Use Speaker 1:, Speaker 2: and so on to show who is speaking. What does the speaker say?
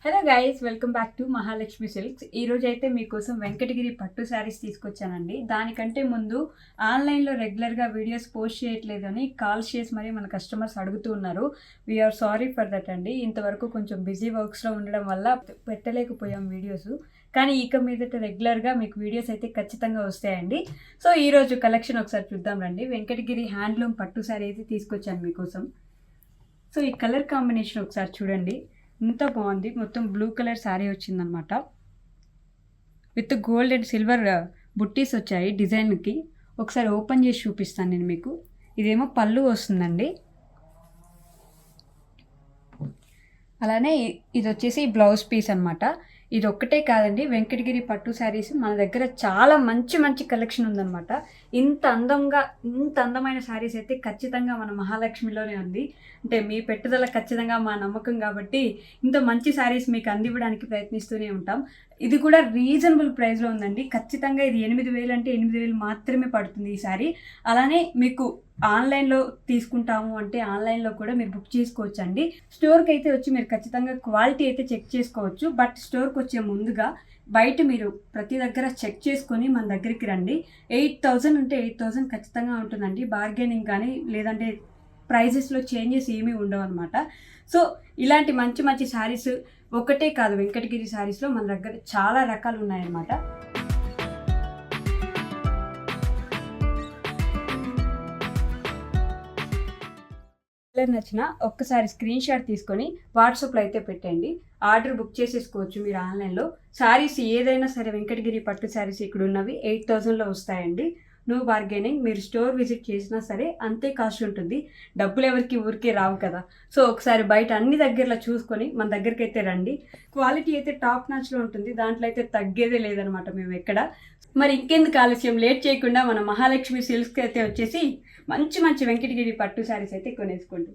Speaker 1: Hello guys, welcome back to Mahalakshmi silks. ఈరోజు అయితే మీకోసం వెంకటగిరి పట్టు శారీస్ తీసుకొచ్చానండి. దానికంటే ముందు ఆన్లైన్లో రెగ్యులర్గా వీడియోస్ పోస్ట్ చేయట్లేదు అని కాల్స్ చేసి మరి మన కస్టమర్స్ అడుగుతూ ఉన్నారు. వీఆర్ సారీ ఫర్ దట్ అండి. ఇంతవరకు కొంచెం బిజీ వర్క్స్లో ఉండడం వల్ల పెట్టలేకపోయాం వీడియోస్. కానీ ఇక మీదట రెగ్యులర్గా మీకు వీడియోస్ అయితే ఖచ్చితంగా వస్తాయండి. సో ఈరోజు కలెక్షన్ ఒకసారి చూద్దాం రండి. వెంకటగిరి హ్యాండ్లూమ్ పట్టు శారీ అయితే తీసుకొచ్చాను మీకోసం. సో ఈ కలర్ కాంబినేషన్ ఒకసారి చూడండి, ఎంత బాగుంది. మొత్తం బ్లూ కలర్ శారీ వచ్చిందనమాట. విత్ గోల్డ్ అండ్ సిల్వర్ బుట్టీస్ వచ్చాయి డిజైన్కి. ఒకసారి ఓపెన్ చేసి చూపిస్తాను నేను మీకు. ఇదేమో పళ్ళు వస్తుందండి. అలానే ఇది వచ్చేసి బ్లౌజ్ పీస్ అనమాట. ఇది ఒక్కటే కాదండి, వెంకటగిరి పట్టు శారీస్ మన దగ్గర చాలా మంచి మంచి కలెక్షన్ ఉందన్నమాట. ఇంత అందమైన శారీస్ అయితే ఖచ్చితంగా మన మహాలక్ష్మిలోనే ఉంది. అంటే మీ పెట్టుదల ఖచ్చితంగా మా నమ్మకం కాబట్టి ఇంత మంచి శారీస్ మీకు అందివ్వడానికి ప్రయత్నిస్తూనే ఉంటాం. ఇది కూడా రీజనబుల్ ప్రైస్లో ఉందండి. ఖచ్చితంగా ఇది 8,000 అంటే 8,000 మాత్రమే పడుతుంది ఈ శారీ. అలానే మీకు ఆన్లైన్లో తీసుకుంటాము అంటే ఆన్లైన్లో కూడా మీరు బుక్ చేసుకోవచ్చు అండి. స్టోర్కి అయితే వచ్చి మీరు ఖచ్చితంగా క్వాలిటీ అయితే చెక్ చేసుకోవచ్చు. బట్ స్టోర్కి వచ్చే ముందుగా బయట మీరు ప్రతి దగ్గర చెక్ చేసుకొని మన దగ్గరికి రండి. 8,000 అంటే 8,000 ఖచ్చితంగా ఉంటుందండి. బార్గెనింగ్ కానీ లేదంటే ప్రైజెస్లో చేంజెస్ ఏమీ ఉండవు అనమాట. సో ఇలాంటి మంచి మంచి శారీస్ ఒకటే కాదు, వెంకటగిరి శారీస్లో మన దగ్గర చాలా రకాలు ఉన్నాయన్నమాట. కలర్ నచ్చిన ఒక్కసారి స్క్రీన్ షాట్ తీసుకొని వాట్సాప్లో అయితే పెట్టండి. ఆర్డర్ బుక్ చేసేసుకోవచ్చు మీరు ఆన్లైన్లో. శారీస్ ఏదైనా సరే వెంకటగిరి పట్టు శారీస్ ఇక్కడ ఉన్నవి 8,000లో వస్తాయండి. No bargaining. మీరు స్టోర్ విజిట్ చేసినా సరే అంతే కాస్ట్ ఉంటుంది. డబ్బులు ఎవరికి ఊరికే రావు కదా. సో ఒకసారి బయట అన్ని దగ్గరలో చూసుకొని మన దగ్గరికి అయితే రండి. క్వాలిటీ అయితే టాప్ నాచ్లో ఉంటుంది, దాంట్లో అయితే తగ్గేదే లేదనమాట మేము ఎక్కడ. మరి ఇంకెందుకు ఆలస్యం, లేట్ చేయకుండా మన మహాలక్ష్మి సిల్క్స్కి అయితే వచ్చేసి మంచి మంచి వెంకటగిరి పట్టు శారీస్ అయితే కొనేసుకోండి.